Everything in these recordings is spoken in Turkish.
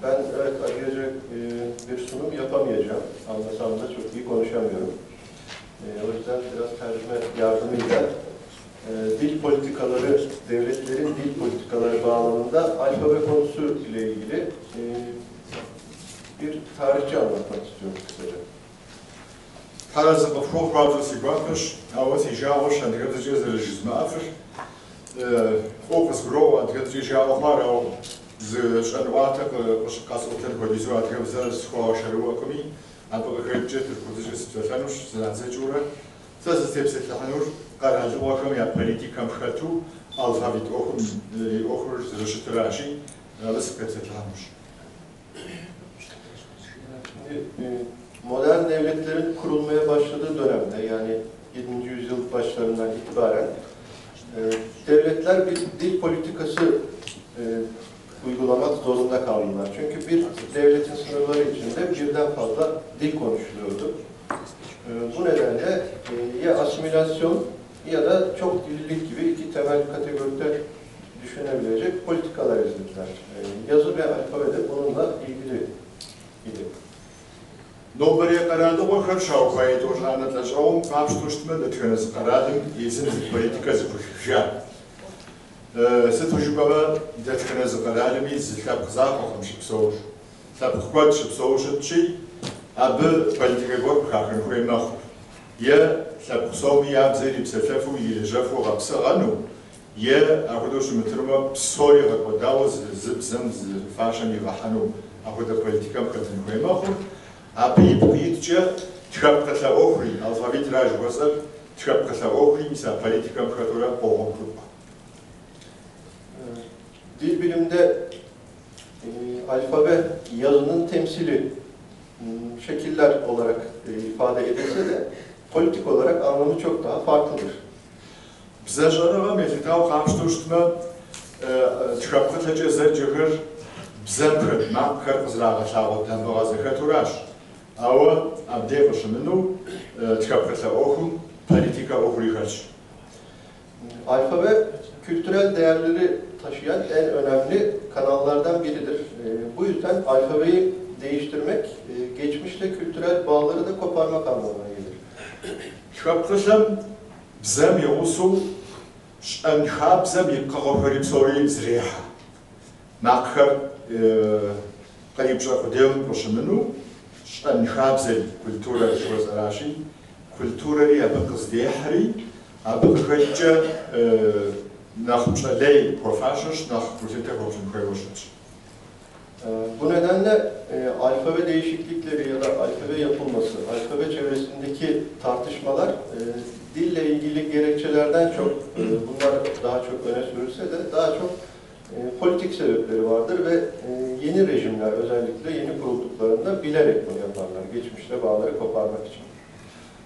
Ben evet ayrıca bir sunum yapamayacağım. Anlasam da çok iyi konuşamıyorum. O yüzden biraz tercüme yardımıyla dil politikaları, devletlerin dil politikaları bağlamında alfabe konusu ile ilgili bir tarihçi anlatmak istiyorum kısaca. Tarazı qıfqoq qabzı sigaqış, avası jağış, andıqatıcı zırıcızma afır. Fokus grow, andıqatıcı jağıqlar, av şanıvataq, qışqas otel kodizu, andıqatıcı sıxuğa şarıvaqımi, andıqatıcı türkudıcı sıpsatanış, zınatıcıra. Sazı tepsetlahanur, qaralı oxum ya politika mxatu, alfabet oxur zırışıtıraşı, alısı tepsetlahanur. Modern devletlerin kurulmaya başladığı dönemde, yani 7. yüzyıl başlarından itibaren devletler bir dil politikası uygulamak zorunda kaldılar. Çünkü bir devletin sınırları içinde birden fazla dil konuşuluyordu. Bu nedenle ya asimilasyon ya da çok dillilik gibi iki temel kategoride düşünebilecek politikalar izlediler. Yazı ve alfabe de bununla ilgili idi. Nobariye qaradı oxur şauqayı doğranatlaşağım, qabştuştma da tükenesi qaradım, iziniz politikası puşuşa. Sıtujubaba da tükenesi qaradım, izilab qızaq oxum şipsoğur. Lab qıqbat şipsoğur şıtçı, abı politika gok qaqın xuymaqur. Ya lab qısoğmi yabzeli pseflefu yilijafu qapsı qanu, ya aqudoşu mütürma psori qaqodavu zibzim faşan yiğahanu, aquda politikam qatın xuymaqur. Abi bu tükapkatla okuri, alfabet raj vasar, tükapkatla okuri, misal politika mkatora oğum kurma. Dil bilimde alfabe yazının temsili şekiller olarak ifade edilse de politik olarak anlamı çok daha farklıdır. Bize jarava mezitav kamşturştma tükapkatla cezer cıgır bize pırtma kırmızılağa şağıttan boğazı katoraj. Ama abdeye başımını tükapkatla okum, politika okurikaç. Alfabe kültürel değerleri taşıyan en önemli kanallardan biridir. Bu yüzden alfabeyi değiştirmek, geçmişle kültürel bağları da koparmak anlamına gelir. Tükapkatla bzem yoğusu, şenha bzem yıkkağıfırıp soruyu zriha. Makkar qaribşa kudem başımını, şenhabzel kültüra şuazaraşi, kültürleri abıqız diyahri, abıqıqca naxmışaley profesyonel, naxmışaley profesyonel. Bu nedenle alfabe değişiklikleri ya da alfabe yapılması, alfabe çevresindeki tartışmalar dille ilgili gerekçelerden çok, bunlar daha çok öne sürülse de daha çok politik sebepleri vardır ve yeni rejimler özellikle yeni kurulduklarında bilerek bunu yaparlar, geçmişle bağları koparmak için.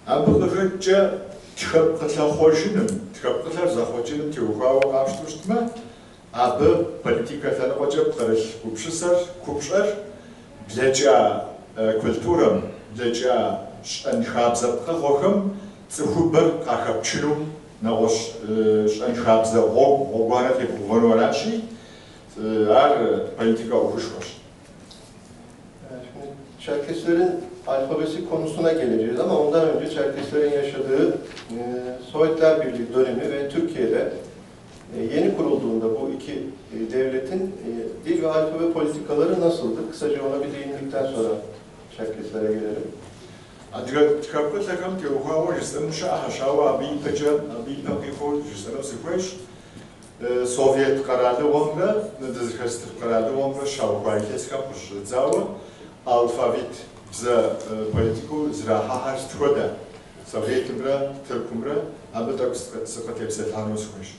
Abıqıqca tükapkatla hoşunum, tükapkatlar zahoçunum tüuqağı qabştuştma, abı politikatlar hocam qarış kupşar, bleca kültüram, bleca şenhabzapqa hoxum, tsıxubır qaxapçınum, nağoş şenhabza oğuanat yapıqonu araşi, ar politika okuş var. Şimdi Çerkeslerin alfabesi konusuna geleceğiz ama ondan önce Çerkeslerin yaşadığı Sovyetler Birliği dönemi ve Türkiye'de yeni kurulduğunda bu iki devletin dil ve alfabe politikaları nasıldı? Kısaca ona bir değindikten sonra Çerkeslere gelelim. Adică tükapkatla kam tüuqağı jistemuşa ahaşava abiytaca abiytaqiqo jistem sıkveş. Sovyet qaralı onga, dizikastır qaralı onga şavqaytes kapış zawa alfabet bize politiku zraha har stroda. Sovyetimra, Türkümra, abıtak sıkı tepsethanı sıkveş.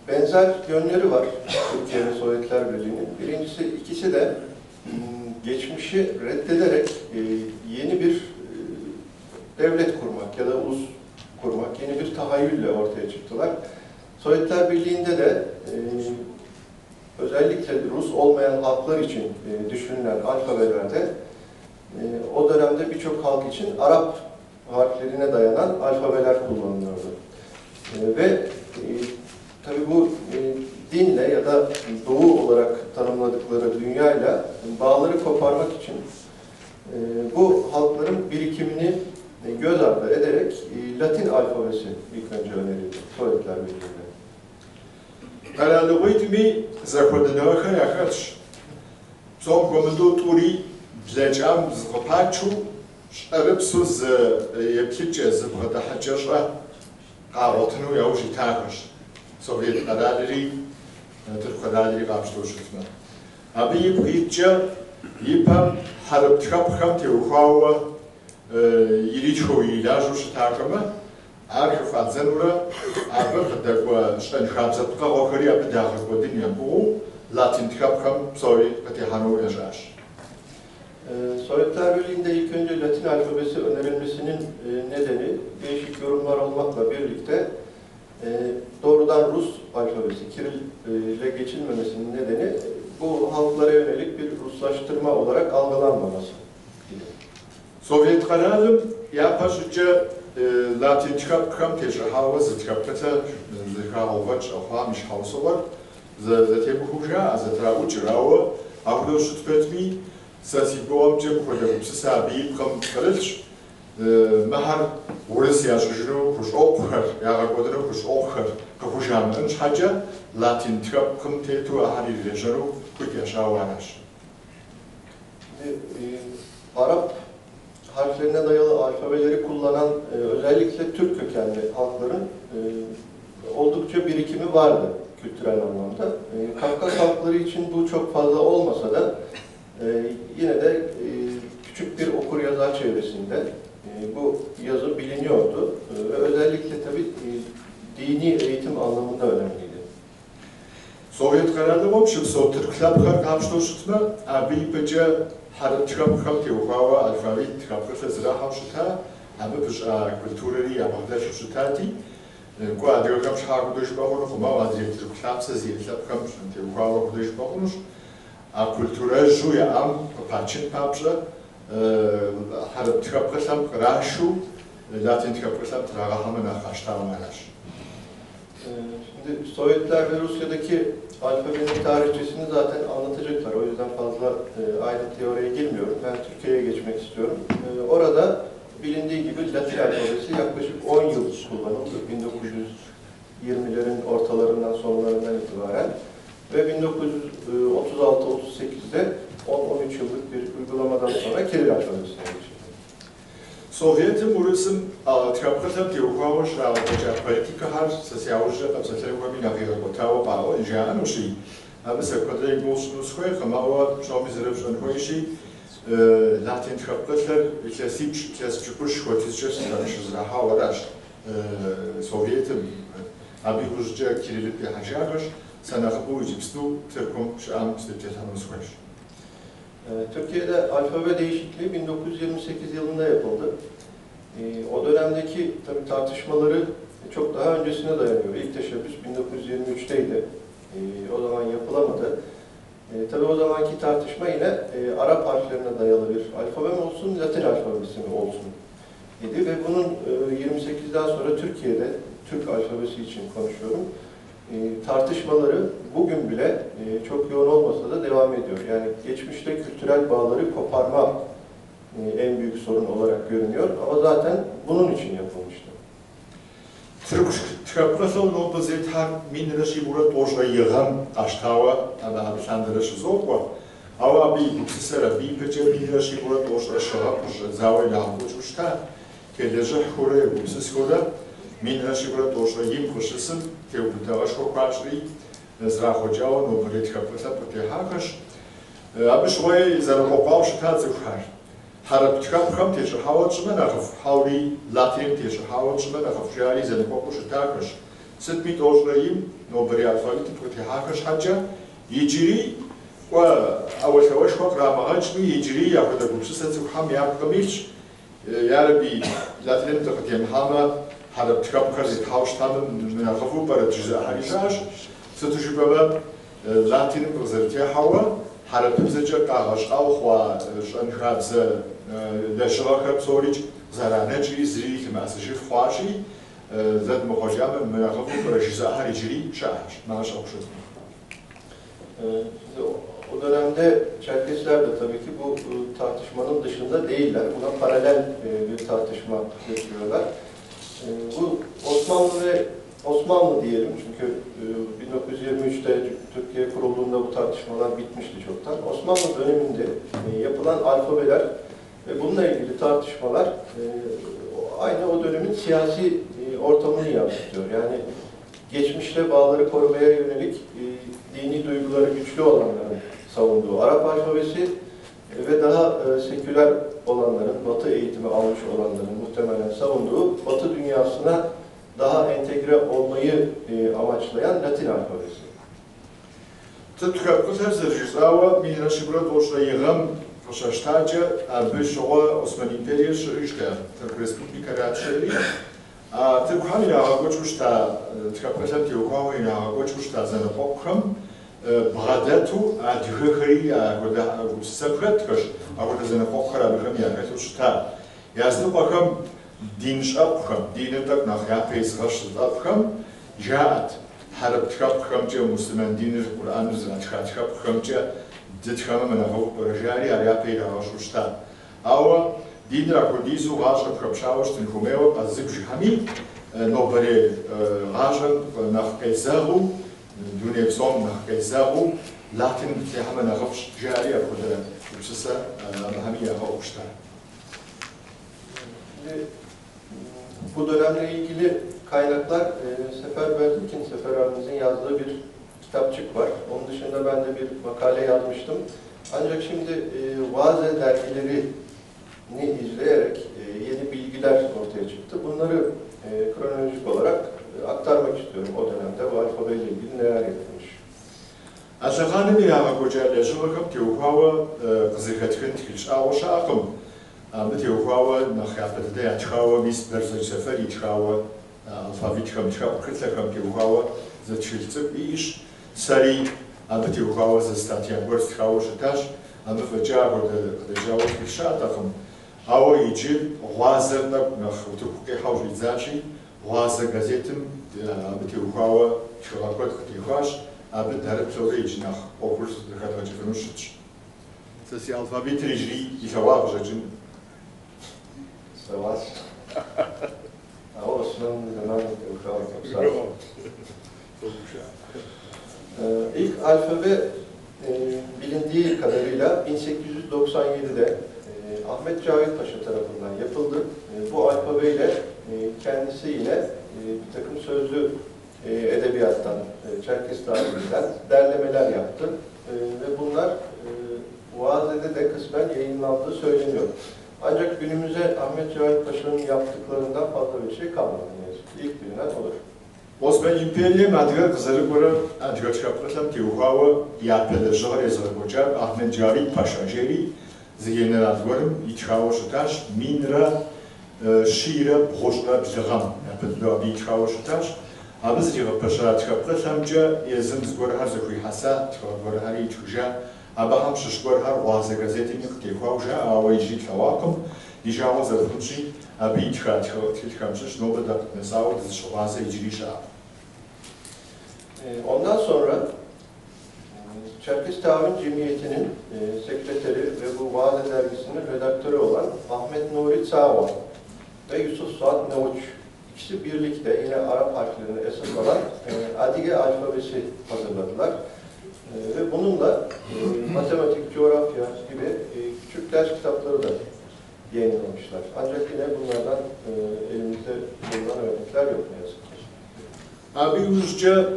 Benzer yönleri var Türkiye ve Sovyetler Birliği'nin. Birincisi, ikisi de geçmişi reddederek yeni bir devlet kurmak ya da ulus kurmak, yeni bir tahayyülle ortaya çıktılar. Sovyetler Birliği'nde de özellikle Rus olmayan halklar için düşünülen alfabelerde o dönemde birçok halk için Arap harflerine dayanan alfabeler kullanılıyordu. Ve tabii bu da Doğu olarak tanımladıkları dünyayla bağları koparmak için bu halkların birikimini göz ardı ederek Latin alfabesi ilk önce önerildi Sovyetler Birliği'nde. Herhalde bu itimi zakladınava yakış. Son konuda turi bileceğim zıpaçu şarapsız yapıcı zıpata hacıra kahvaltını yavucu takış. Sovyet kararları Türk kararları kapsıyorsunuz. Abi yapıcı yapam harap tıkapkam tevhava iliço ilacı şu takımı Arif Azanura, Arif da şen kapsat kavakari abi dahil kodin ya bu Latin tıkapkam Sovyet patihano yaşar. Sovyetler Birliği'nde ilk önce Latin alfabesi önerilmesinin nedeni değişik yorumlar olmakla birlikte doğrudan Rus alfabesi, Kiril ile geçilmemesinin nedeni bu halklara yönelik bir Ruslaştırma olarak algılanmaması. Sovyet kararım yapaşıca Latin tıkapkam teşahava zıtkapkata zıkahovaç ahvamış havsovar zatebuhuja zatrauçırava ahdo şutfetmi sasiboamcım kodabıpsı sabi kam karılç mahar Orası yaşıcını kuş okur, yağa kodunu kuş okur, kapuşamın şaca Latin tıkapkam tetu ahari rejanu kut yaşavanaş. Arap harflerine dayalı alfabeleri kullanan özellikle Türk kökenli halkların oldukça birikimi vardı kültürel anlamda. Kafkas halkları için bu çok fazla olmasa da yine de küçük bir okur-yazar çevresinde bu yazı biliniyordu ve özellikle tabii dini eğitim anlamında önemliydi. Sovyet kararlı olmuşum, so Türkler kapştoşutma, abi bence her tıkapkam tevhava alfabet tıkapkam zira havşuta, abi püş kültürleri yapakta şuşutati, bu adıgam şarkı dışbağını kuma vaziyet Türklerse ziyetlepkam tevhava dışbağınış, a kültüre juya am paçin papşa, her tıkapkam raşu, Latin tıkapkam tragahamına kaçtağınaş. Şimdi Sovyetler ve Rusya'daki alfabenin tarihçesini zaten anlatacaklar. O yüzden fazla ayrıntıya oraya girmiyorum. Ben Türkiye'ye geçmek istiyorum. Orada bilindiği gibi Latin alfabesi yaklaşık 10 yıl kullanıldı. 1920'lerin ortalarından sonlarından itibaren. Ve 1936-38'de 10-13 yıllık bir uygulamadan sonra Kiril alfabesine geçildi. Sovyet'in burasın tıkapkam tevhava şarkıca politika har sasyavuja kapsatlarıma minavira gotava bağlı injağın uşi. Abi sekreter bolsunuz koy kamawa şomizirip şon koyşi Latin tıkapkatlar klasik kuş kotisçe sanışızra havaraş Sovyet'in abi huzca Kirilit bir hajarış sanakı bu icipstu Türk'üm şam stüdyetanımız koyş. Türkiye'de alfabe değişikliği 1928 yılında yapıldı. O dönemdeki tabii tartışmaları çok daha öncesine dayanıyor. İlk teşebbüs 1923'teydi. O zaman yapılamadı. Tabii o zamanki tartışma yine Arap harflerine dayalı bir alfabe mi olsun, Latin alfabesi mi olsun idi ve bunun 28'den sonra Türkiye'de, Türk alfabesi için konuşuyorum, tartışmaları bugün bile çok yoğun olmasa da devam ediyor. Yani geçmişte kültürel bağları koparma en büyük sorun olarak görünüyor ama zaten bunun için yapılmıştı. Türk tıkapkasal nobazet har minreşi burat oşra yığan aştava ada habşandırışı zokwa. Ava bi sera bi pece minreşi burat oşra şarap zavayla uçuşta kelece hore bu seskora minreşi burat oşra yim kuşısın tevbutava şokpaşri zra hocava nobret tıkapkasal pate hakaş. Abi şoy zara kopal ştat zıkhar. Harap tıkapkam teşe havaçma nakıf havli Latin teşe havaçma nakıf jari zene kokuşu takış. Sıtmit oşrayım nobri alfabeti pati hakaş hacca yiciri ve avaş avaş vakra mağaçmi yiciri yapıda gupsu satsı ham yapkamış yarbi Latin tıkatiyem hama harap tıkapkar zit havştanın nakıfu para tüze harişaş sıtuşu baba Latin'in kızırtiye hava harapımızca kağaç avxwa şanxabze leşvakar soruç zaraneci zrik mesajı xwaşi zed muhacam meraxfu projiza haricili şaş maaş okşut. Şimdi o dönemde Çerkesler de tabii ki bu tartışmanın dışında değiller. Buna paralel bir tartışma götürüyorlar. Bu Osmanlı diyelim çünkü 1923'te Türkiye kurulduğunda bu tartışmalar bitmişti çoktan. Osmanlı döneminde yapılan alfabeler ve bununla ilgili tartışmalar aynı o dönemin siyasi ortamını yansıtıyor. Yani geçmişle bağları korumaya yönelik dini duyguları güçlü olanların savunduğu Arap alfabesi ve daha seküler olanların, Batı eğitimi almış olanların muhtemelen savunduğu Batı dünyasına daha entegre olmayı amaçlayan Latin alfabesi. Tıpkı zırhçızawa minraşibrat oşrayıgam Roşaştaca abişoğa Osmanlı İmperiyası işte Türk Respublika Raçeli Türk hani ya goçuşta tıpkı Tiyokava ya goçuşta zanapokram Bradatu adhıhri goda sepretkaş goda zanapokra bıkam ya goçuşta yazdı bakam dinş apkam dinin tak nach ya pesraş apkam jaat harap tıpkı Müslüman dinir Kur'an üzerine tıpkı Ditchama na hoog berjari aria pega hoşuşta. Awa dinra kodizu raja krapşawas tin kumeo azibjhami no bare raja nach kaisaru dunevsom nach kaisaru latin tehama na hoş jari akoda uçsa mahamiya hoşta. Bu dönemle ilgili kaynaklar Seferberlik'in, Seferberlik'in yazdığı bir kitapçık var. Onun dışında ben de bir makale yazmıştım. Ancak şimdi Vaze dergilerini izleyerek yeni bilgiler ortaya çıktı. Bunları kronolojik olarak aktarmak istiyorum o dönemde bu alfabeyle ilgili neler yapılmış. Aşağıda bir hava kocaeli yaşamak tiyokava kızıkatın tkilş ağuşa akım. Ama tiyokava nakapette de açkava biz derse sefer içkava alfabetikam içkava kıtlakam tiyokava zaçiltip iş Sari, aby tiyokava ze statia gorst chaoshitash, aby făcea deja o fișatacum. Au ici roază na tucuke haujizaci, roază gazetim, aby tiyokava cholakot ktihash, aby darab soreici nach okurs de kataci fenușici. Să se alfabetele jri ihawaq jajin. Savaş. Osmanlı zaman tiyokava. İlk alfabe bilindiği kadarıyla 1897'de Ahmet Cavit Paşa tarafından yapıldı. Bu alfabeyle kendisi yine bir takım sözlü edebiyattan, Çerkes tarihinden derlemeler yaptı. Ve bunlar Vaze'de de kısmen yayınlandığı söyleniyor. Ancak günümüze Ahmet Cavit Paşa'nın yaptıklarından fazla bir şey kalmadı. İlk bilinen odur. Osmanlı İmperiye madgar kızarı kora adgar çıkartmasam tiyokava yapıda jari Azerbaycan Ahmet Cavit Paşa jeri ziyenen advarım içkava şutaş minra şiira boşla bizgam yapıda bir içkava şutaş abız cevap paşa çıkartmasamca yazım zgor har zakui hasa çıkartvar har içuja abaham şişgor har vaze gazetini tiyokava avayji tawakım dijava zarfınçı abi çıkartmışız nobada mesavı dizişvaze icrişa. Ondan sonra Çerkes Tavin Cemiyeti'nin sekreteri ve bu Vaze dergisinin redaktörü olan Ahmet Nuri Çağvan ve Yusuf Suat Navuç ikisi birlikte yine Arap harflerini esas alan Adige alfabesi hazırladılar. Ve bununla matematik, coğrafya gibi küçük ders kitapları da yayınlamışlar. Ancak yine bunlardan elimizde bulunan örnekler yok ne yazık ki. Abi Rusça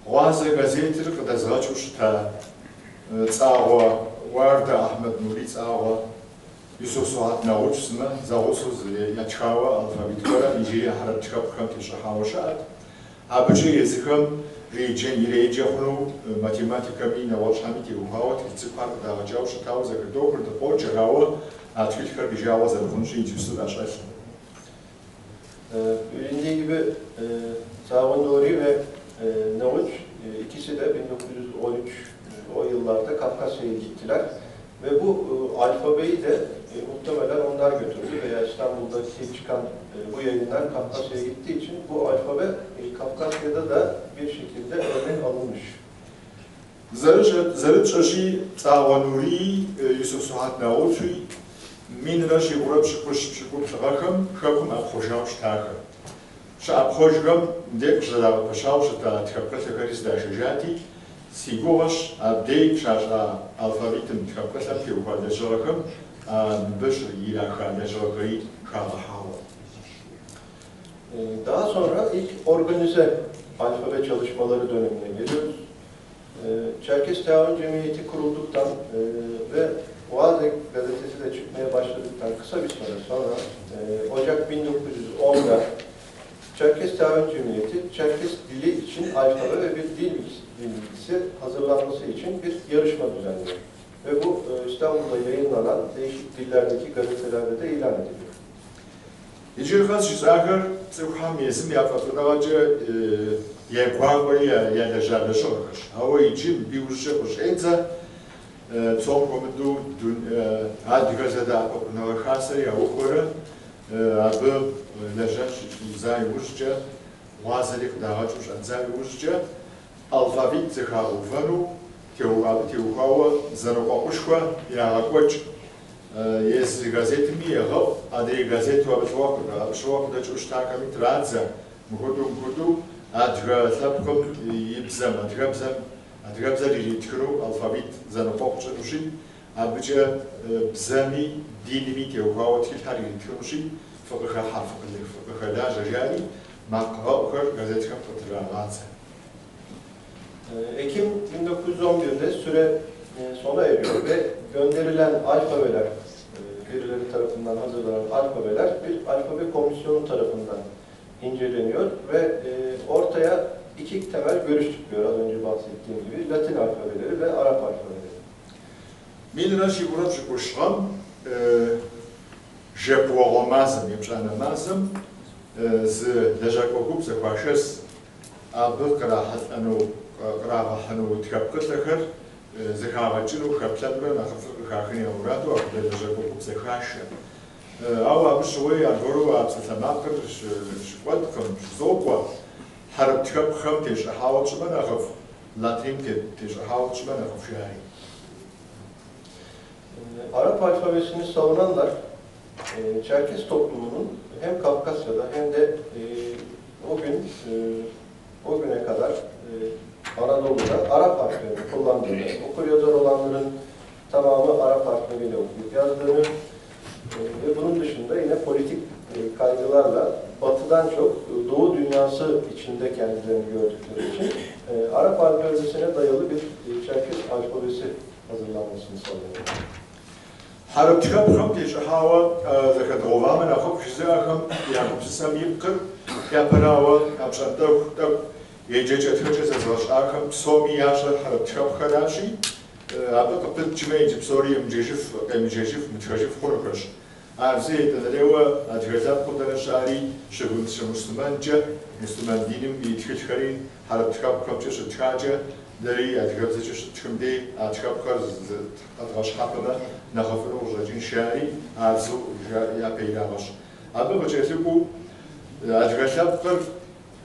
Vaze gazetleri kadar zaçuşta Çağva vardı Ahmet Nuri Çağva Yusuf Suat Navuç'sına zavosuz yaçkava alfabetikora Nijerya harap çıkapkam teşa havaşat. Abici yazıkam Rejen Yirejahunu matematikami Navuç'hami tiyokava tkitsipar dağacav şatav zakırdo kırdı borcagava Atülkar bijava zarfınçı incüsü aşarsın. Bilindiği gibi Çağvan Nuri ve Navuç ikisi de 1913 o yıllarda Kafkasya'ya gittiler ve bu alfabeyi de muhtemelen onlar götürdü veya İstanbul'daki çıkan bu yayınlar Kafkasya'ya gittiği için bu alfabe Kafkasya'da da bir şekilde örnek alınmış. زرد شاشي تعاونوري يوسف سعد ناوتشي من راشي غرب شكوب شغاكم شكوم أبخوشاوش تاخر شأبخوشكم ديك جدا بشاوش تا تكبرت كريس داشجاتي سيجوش أبديك شاشا ألفابيتم تكبرت في وقت داشجاكم بشر يلا خان داشجاكي خالحاو. Daha sonra ilk organize alfabe çalışmaları dönemine geliyoruz. Çerkes Teavün Cemiyeti kurulduktan ve Oazek gazetesi de çıkmaya başladıktan kısa bir süre sonra Ocak 1910'da Çerkes Teavün Cemiyeti, Çerkes dili için alfabe ve bir dil bilgisi hazırlanması için bir yarışma düzenliyor. Ve bu İstanbul'da yayınlanan değişik dillerdeki gazetelerde de ilan ediliyor. İcilxaz jizagır tsukham yesim yapatınavacı yeguangori yerleşerle şorkış. Hava için bir uçuşa koşenza son komutu ad gazete apapınava khasari avukora adı leşer zay uçuşa vazelik dağaçuş zay uçuşa alfabet zikha ufanu teukava zanokokuşka yağakoç Есть газеты мира, а две газеты швак да чуштака митрадза, мгоду, адга слабком ибзам, адгабза лириткру алфавит занопокчуши, абча бзами диними теухаот хилхари риткруши, факха харф, факха да жажали, макхар газетка потраваца. Ekim 1911'de süre sona eriyor ve gönderilen alfabeler, birileri tarafından hazırlanan alfabeler bir alfabe komisyonu tarafından inceleniyor ve ortaya iki temel görüş çıkıyor az önce bahsettiğim gibi Latin alfabeleri ve Arap alfabeleri. Milnashi urabshi kushram jepuoromazm yemshanamazm z lejakogup ze khashes abı qrahatanu qrahanu tkapqatakar زخارجلو خبلتنا نخفق خاخني أورادو أقبل جاكو بزخاشة أو أبشوي أقولوا أبسطناقر شقدكم زوقوا حرب تكب خم تيش أحاول شبنا أخف لاتين تيش أحاول شبنا أخف شهري. Arap alfabesini savunanlar Çerkes toplumunun hem Kafkasya'da hem de o güne kadar Anadolu'da Arap harflerini kullandığını, okur-yazar olanların tamamı Arap harfleriyle okuyup yazdığını ve bunun dışında yine politik kaygılarla Batı'dan çok Doğu dünyası içinde kendilerini gördükleri için Arap alfabesine dayalı bir Çerkes alfabesi hazırlanmasını savunuyor. حرب تكب خم تيش أحاول ذكر غوامن أخف جزاهم يا مبسسام يبقر يا براوة أبشر دوك يجيجة تخجز أزواج أخم بسومي ياشر حرب تكب خراشي أبقى قبل جمعي بسوري مجيجف مجيجف متخجف خوركش أرزي تدريوة أتغزاب قدر الشعري شغل مسلمان جا مسلمان دينم يتخج خرين حرب تكب خم تيش تخاجة دري أتغزاب تيش تخمدي أتكب خرز أتغاش حقنا نخفر وجاجين شعري أرزو يا بيلاغش أبقى بجيتكو أتغزاب قر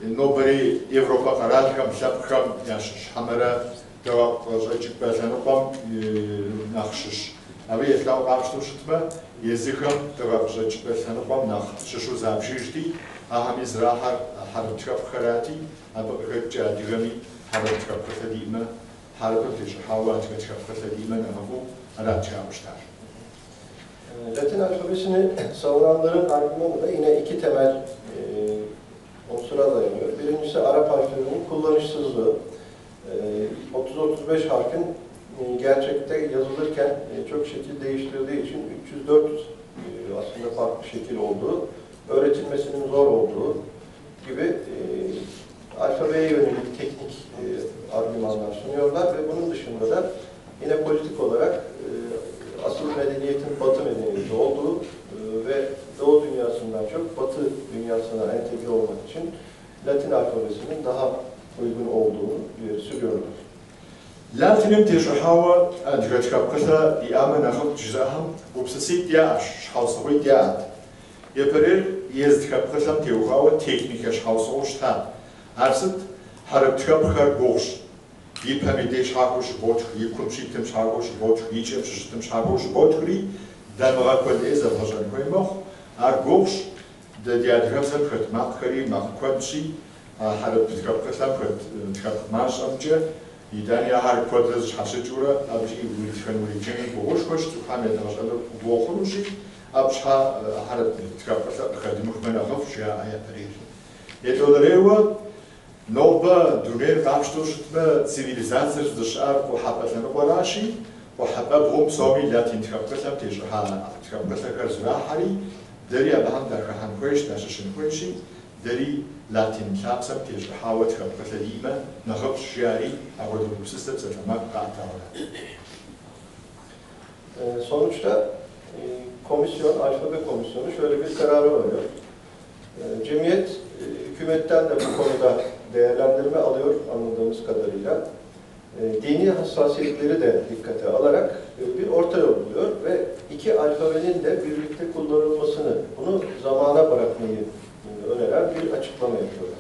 نوبري أوروبا قرالكم شابكم ياش حمرة دوا وجاجين بازنوبام نخشش أبي يطلعوا قابشتو شتما يزيكم دوا وجاجين بازنوبام نخششو زابجيجدي أهم إزراحة حرب تكب خراتي أبقى رجع دغمي حرب تكب خديمة حرب تيش حاوات تكب خديمة نهفو Arapça almışlar. Latin alfabesini savunanların argümanı da yine iki temel unsura dayanıyor. Birincisi Arap harflerinin kullanışsızlığı. 30-35 harfin gerçekte yazılırken çok şekil değiştirdiği için 300-400 aslında farklı şekil olduğu, öğretilmesinin zor olduğu gibi alfabeye yönelik teknik argümanlar sunuyorlar ve bunun dışında da yine politik olarak asıl medeniyetin Batı medeniyeti olduğu ve Doğu dünyasından çok Batı dünyasına entegre olmak için Latin alfabesinin daha uygun olduğunu ileri sürüyorlar. Latin'im teşahava adgâçkapkısa diâmen ahıp cizahım upsasit ya şhalsıvı diyat. Yaparir yezdikapkısam teuhava teknik şhalsıvı ştan. Arsıt haraptıkapkar boğuş. يبهم شحاكو شبوت يكون شيء تم شحاكو شبوت يجيب شيء تم شحاكو شبوت كري دم غاكل إذا بهجن كوي مخ أرجوش ده ديار خمسة كت ما كري ما كود شيء حرب تكرب كسام كت تكرب ماش أمجد يداني هار كود رز حاسة جورا أبجي ويتفن ويجين بوش كوش تخامل نشأل بوخروشي أبشها حرب تكرب كسام خدمة من أخف شيء أيه برير يتولريوا نوبة دونير قابشتوش تما سيفيليزاتير دشار وحبة لنقولاشي وحبة بهم سامي لاتين تكرب كسام تيجها تكرب كسام كرزنا حري دري أبهم در خان خويش نششن خويشي دري لاتين كابسم تيجها حاوت تكرب كسام ديما نخف شياري أقول لكم سيستم سلامات قاعدة. Sonuçta komisyon, alfabe komisyonu şöyle bir kararı alıyor. Cemiyet hükümetten de bu konuda değerlendirme alıyor anladığımız kadarıyla. Dini hassasiyetleri de dikkate alarak bir orta yol buluyor ve iki alfabenin de birlikte kullanılmasını, bunu zamana bırakmayı öneren bir açıklama yapıyorlar.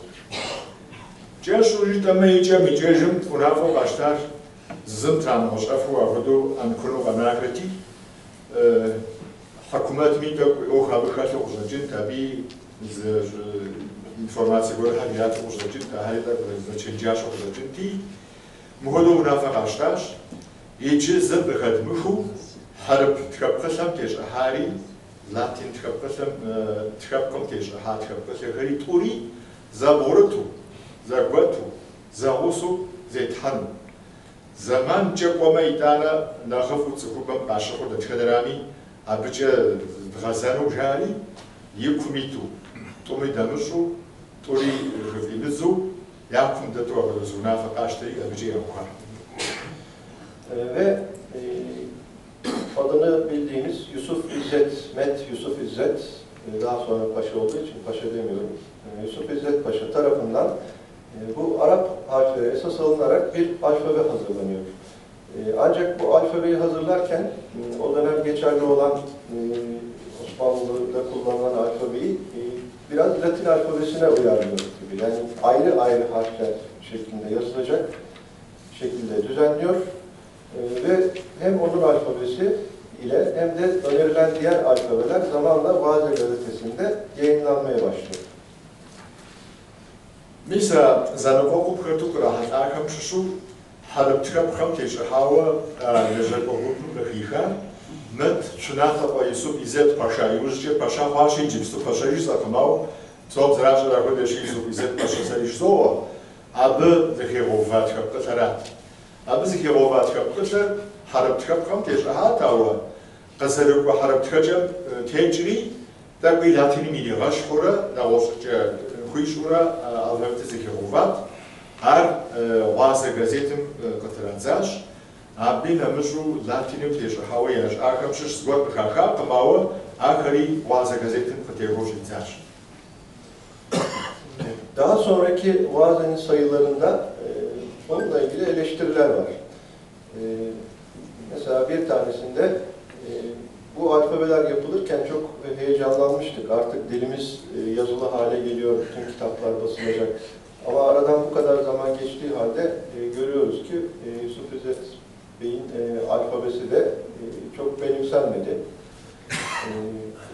حكومات مين أو خابخات وخزجين تبي إنفورماسية قول حاجات وخزجين تهايدا وخزجينجاش وخزجين تي مهدو منافق عشتاش يجي زب خدمه حرب تكبقسم تيج أحاري لاتين تكبقسم تكبقم تيج أحار تكبقسم غري توري زابورتو زاقوتو زاغوسو زيتحن زمان جاكو ما يتانا ناخفو تسكوبم باشخو دتخدرامي أبجا غزانو جاري يكميتو تومي دمشو توري خفيبزو ياكم دتو غزونا فقاشتري أبجا يوكار. Ve adını bildiğimiz Yusuf İzzet, Met Yusuf İzzet, daha sonra paşa olduğu için paşa demiyorum, Yusuf İzzet Paşa tarafından bu Arap harfleri esas alınarak bir alfabe hazırlanıyor. Ancak bu alfabeyi hazırlarken o dönem geçerli olan Osmanlı'da kullanılan alfabeyi biraz Latin alfabesine uyarlıyor gibi. Yani ayrı ayrı harfler şeklinde yazılacak şekilde düzenliyor. Ve hem onun alfabesi ile hem de önerilen diğer alfabeler zamanla Vaze gazetesinde yayınlanmaya başlıyor. Misa zanokku prtuk rahat akam şu حربتك خم تيجي حاوة لجل أقول لخيخا مت شناخة ويسوب إزت باشا يوجد باشا واشي جبستو باشا يزا كماو صوب زراجة لقول يشي يسوب إزت باشا سريش زوا أب ذكيروفات كبتلات أب ذكيروفات كبتلات حربتك خم تيجي حاوة قصرك وحربتك جم تيجري تقوي لاتيني ميدي غش خورا نغوش خويشورا ألفت ذكيروفات هر واسه gazetim katranzash abina mjru latinim tesh hawayash akam shish zgot bkha qamawa akari wase gazetim kategorizash. Daha sonraki Vaze'nin sayılarında onunla ilgili eleştiriler var. Mesela bir tanesinde bu alfabeler yapılırken çok heyecanlanmıştık. Artık dilimiz yazılı hale geliyor, bütün kitaplar basılacak. Ama aradan bu kadar zaman geçtiği halde görüyoruz ki Yusuf İzzet Bey'in alfabesi de çok benimsenmedi.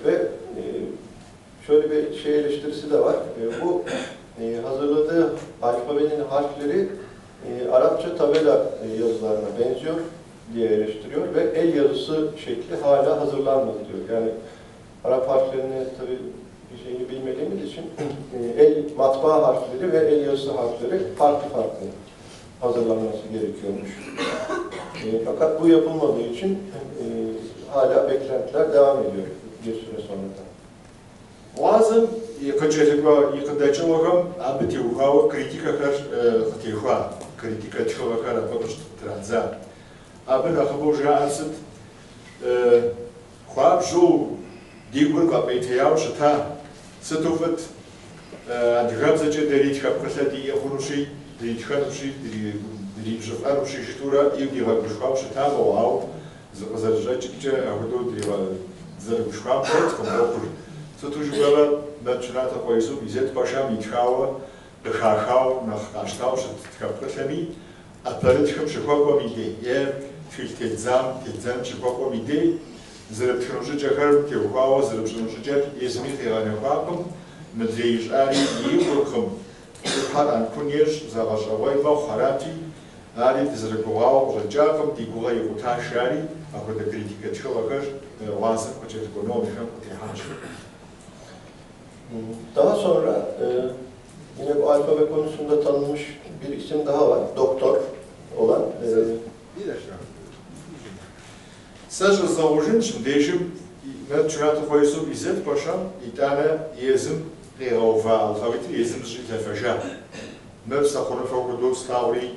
Ve şöyle bir şey eleştirisi de var. Bu hazırladığı alfabenin harfleri Arapça tabela yazılarına benziyor diye eleştiriyor ve el yazısı şekli hala hazırlanmadı diyor. Yani Arap harflerini tabii bir şeyini bilmediğimiz için el matbaa harfleri ve el yazısı harfleri farklı hazırlanması gerekiyormuş. Fakat bu yapılmadığı için hala beklentiler devam ediyor bir süre sonra da. Lazım yakındaçılarım abi tevhava kritikakar tevha kritika tevhakar yapmış tranza. Abi nakbuja asit kwabju digur kapeyteyav şta ستوفت أدغام زوجة دريت كابكسة دي أخونوشي دريت خانوشي دريت جفانوشي شتورا يبدي غبشخام شتام واو زرجات جيجا أخدو دريوا زرجخام بيت كم أقول ستوجو بابا بتشناتا قويسو بيزت باشام يتخاوا بخاخاو نخاشتاو شت كابكسة مي أبلغتكم شكوكم إيدي في التلزام شكوكم إيدي زرب تنوججكم تيوكاو زرب تنوججك يزمي تيغانيوكاكم مدريج آري يوركم حال عن كونيج زغش أويما وخراتي آري تزرقواو رجاكم تيقوغا يقوتا شاري أكو تكريتيكا تشوكر واسم وتكونوميكم وتيحاش. Daha sonra yine bu alfabe konusunda tanınmış bir isim daha var. Doktor olan. Сажа заложен, дежим на чуято хоису изет пашам и тана езим реова алфавит езим жите фажа. Мер сахуна фокудо ставри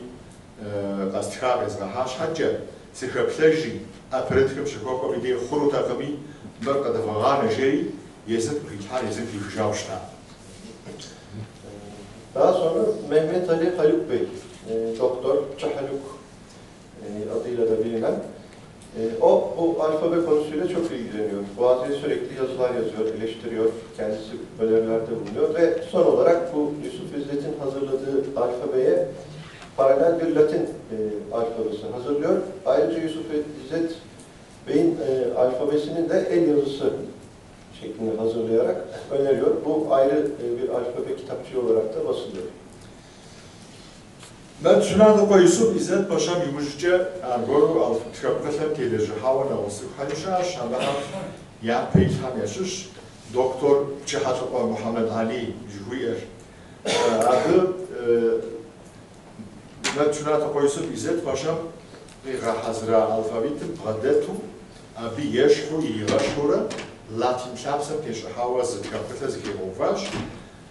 астхар из гахаш хаджа сихаплежи апредхем шикоко иде хурута ками мер кадавагана жери езим рихар езим фижавшта. Daha sonra Mehmet Ali Haluk Bey, Doktor Çahaluk adıyla da bilinen. O bu alfabe konusuyla çok ilgileniyor. Bazen sürekli yazılar yazıyor, eleştiriyor, kendisi önerilerde bulunuyor ve son olarak bu Yusuf İzzet'in hazırladığı alfabeye paralel bir Latin alfabesi hazırlıyor. Ayrıca Yusuf İzzet Bey'in alfabesini de el yazısı şeklinde hazırlayarak öneriyor. Bu ayrı bir alfabe kitapçığı olarak da basılıyor. Ben şuna da Yusuf İzzet Paşam yumuşça argoru alfabetler teleji havana olsun. Halişa şabaha ya peyham yaşış Doktor Cihatullah Muhammed Ali Juhuyer adı ben şuna da Yusuf İzzet Paşam hazıra alfabetin padetu abi yeşku yiraşura Latin şapsam teşe hava zıtkapıta zikirovanş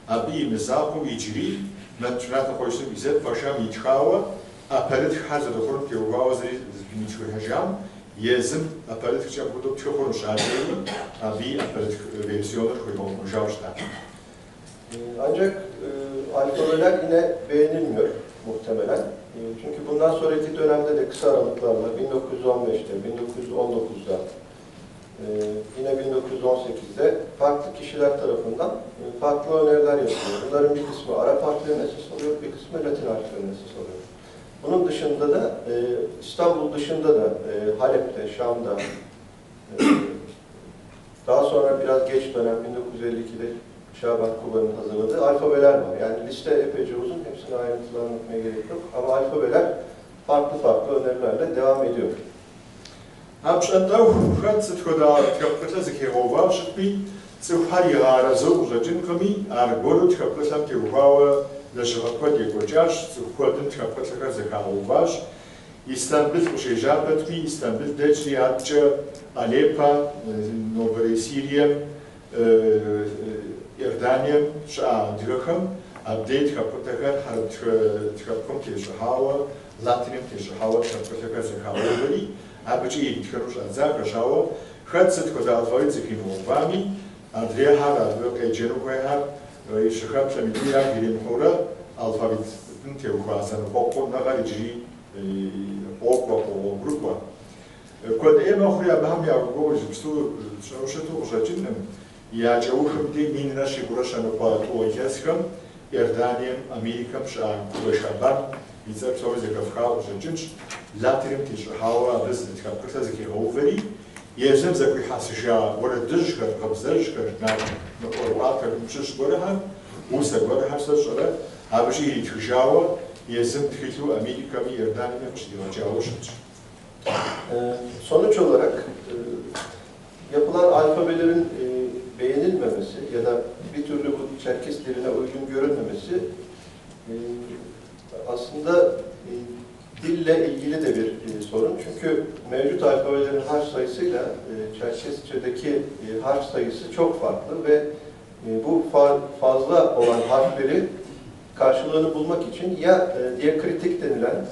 abi mesaku icri Națională Hoisu Bizet, Pașam Ichhaua, apăret hază de horn că uau zări zbinichul hajam, yezim apăret că ce-a putut că horn șadei, abi apăret versiyonlar koyma mujavşta. Ancak alfabeler yine beğenilmiyor muhtemelen. Çünkü bundan sonraki dönemde de kısa aralıklarla 1915'te, 1919'da, yine 1918'de farklı kişiler tarafından farklı öneriler yapılıyor. Bunların bir kısmı Arap harflerine esas alıyor, bir kısmı Latin harflerine esas alıyor. Bunun dışında da İstanbul dışında da Halep'te, Şam'da, daha sonra biraz geç dönem 1952'de Şaban Kuba'nın hazırladığı alfabeler var. Yani liste epeyce uzun, hepsini ayrıntılı anlatmaya gerek yok. Ama alfabeler farklı farklı önerilerle devam ediyor. Apșantau xat sitxoda txapqatla zikirova shqpi tsufhari garazo urajinqami argoru txapqatlam tiruvawa lashqaqwa diegojash tsufhodin txapqatlaka zikarovash İstanbul uşejapatmi İstanbul dechli atça Alepa Novaya Siriya Iordania şa dirham update txapqatlaka harb txapqam tişhawa Latinim tişhawa txapqatlaka zikarovali Abăci txăruș azacă șaua, xățăt cu alfabet zikinovami, Andrei har că genul har și xăp să mitia girim hora alfabet teu khoasa no poco na garigi poco o grupo. Quando eu não fui a Bahia agora, estou já tinha e a jauhum de minna sigura no pato o jascam, Iordania, America, já o Shaban, e sabe só os cafau já tinha Latin تشرحوا بس تكبرت زكي هوفري يزم زكي حاسجا ورا دجكر قبزجكر نار نقولات كمشش برها موسى برها سجرا هابشي تشجاوا يزم تخيلو أمريكا مي إردانيا مش diyorcağı. Sonuç olarak yapılan alfabelerin beğenilmemesi ya da bir türlü bu Çerkes diline uygun görülmemesi aslında dille ilgili de bir sorun. Çünkü mevcut alfabelerin harf sayısıyla Çerkesçe'deki harf sayısı çok farklı ve bu fazla olan harfleri karşılığını bulmak için ya diakritik denilen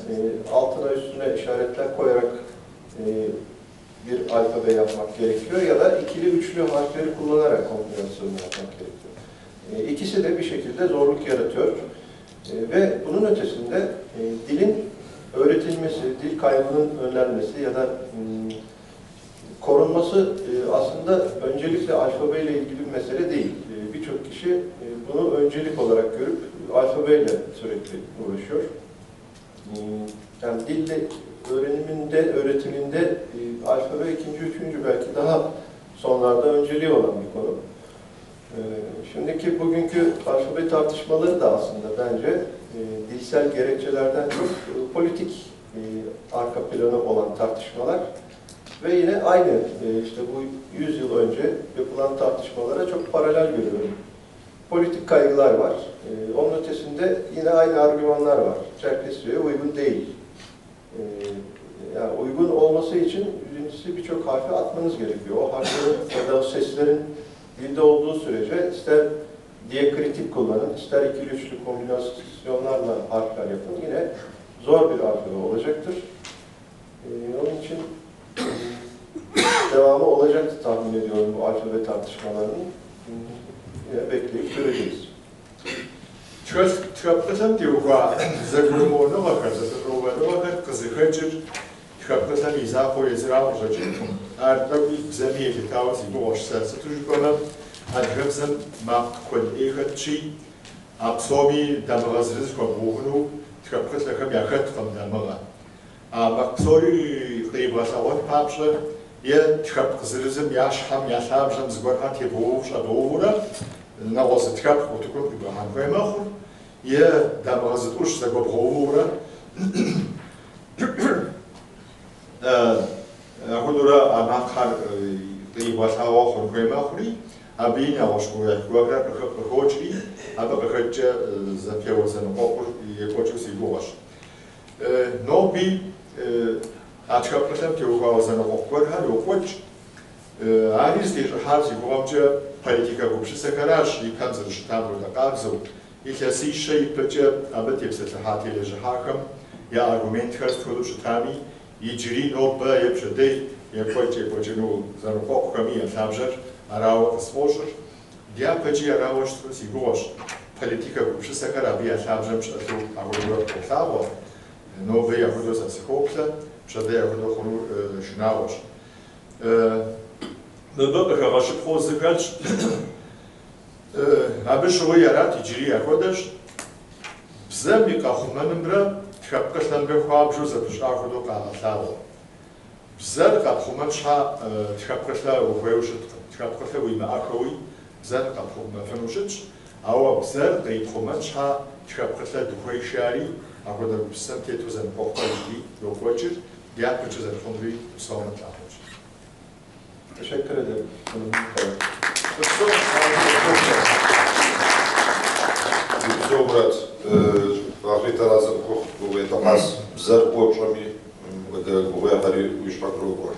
altına üstüne işaretler koyarak bir alfabe yapmak gerekiyor ya da ikili üçlü harfleri kullanarak kombinasyonu yapmak gerekiyor. İkisi de bir şekilde zorluk yaratıyor ve bunun ötesinde dilin öğretilmesi, dil kaybının önlenmesi ya da korunması aslında öncelikle alfabeyle ilgili bir mesele değil. Birçok kişi bunu öncelik olarak görüp alfabeyle sürekli uğraşıyor. Yani dil öğreniminde, öğretiminde alfabe ikinci, üçüncü belki daha sonlarda önceliği olan bir konu. Şimdiki bugünkü alfabe tartışmaları da aslında bence dilsel gerekçelerden çok politik arka planı olan tartışmalar ve yine aynı işte bu 100 yıl önce yapılan tartışmalara çok paralel görüyorum. Politik kaygılar var. Onun ötesinde yine aynı argümanlar var. Çerkesçe'ye uygun değil. Yani uygun olması için birincisi birçok harfi atmanız gerekiyor. O harflerin ya da o seslerin dilde olduğu sürece ister diyakritik kullanın, ister ikili üçlü kombinasyonlarla harfler yapın. Yine zor bir alfabe olacaktır. Onun için devamı olacaktı tahmin ediyorum bu alfabe tartışmalarının. Yine bekleyip göreceğiz. Tükapkasam diyorlar, zakurumuna bakar, zakurumuna bakar, kızı kaçır, tükapkasam izah koyazıra olacak. Artık bir zemiyeti tavsiye bu hoşçası tujkona, adhımsın mak kol ekatçı, apsomi damagazırız kobuğunu, tükapkasla kam yakat kam damaga. Bak soru kıybasa ot papşlı, ya tükapkasırızım yaş ham yaşamşam zgorha tebuğuşa doğura, навоз ткап отуком ибахан каймаху я дамазит уж за гобховура худура амахар ибасао хон каймахури абиня ошкуя куагра хочри аба хоча за певозен окур и хочу сигуаш но би ачкапласам тиугавазен окур хан окуч არის დიხარსი გომჭა პოლიტიკა გუფშისა გარაშ იქანზრ შტაბრო და ყავზო იქასი შეიფჭა აბეთებსა ჰათილეჟ ჰაკამ я аргумент ხარ თქო შტამი იჯრი ნობა ეფშდე ეფოჭე პოჭნუ ზაროფო კამია სამჟარ არავა სპოჟერ დიაპეჭი არავა შტროს იგოშ პოლიტიკა გუფშისა გარაბია სამჟარ შტო აგურო ხავო ნობე აგურო სასხოპლა შდე აგურო ხონუ შნაოშ Nöbet karşı proze kaç, abi şu yarat icri yakodaş, bize mi kahunanın bira, tkapkaslan bir kuabju zapış akudu kahalav. Bize kahunman şa tkapkasla uvayuşut, tkapkasla uyma akawi, bize kahunman fenuşut, ama bize kahunman şa tkapkasla duhayşari, akuda bisem tetuzen pokhaldi yokwacır, diğer bütçeler fondu savunma tahmış. Teşekkür ederim. Добрат, ахлитаразен кох, это нас зар почами, это говоря, хари уж покрою.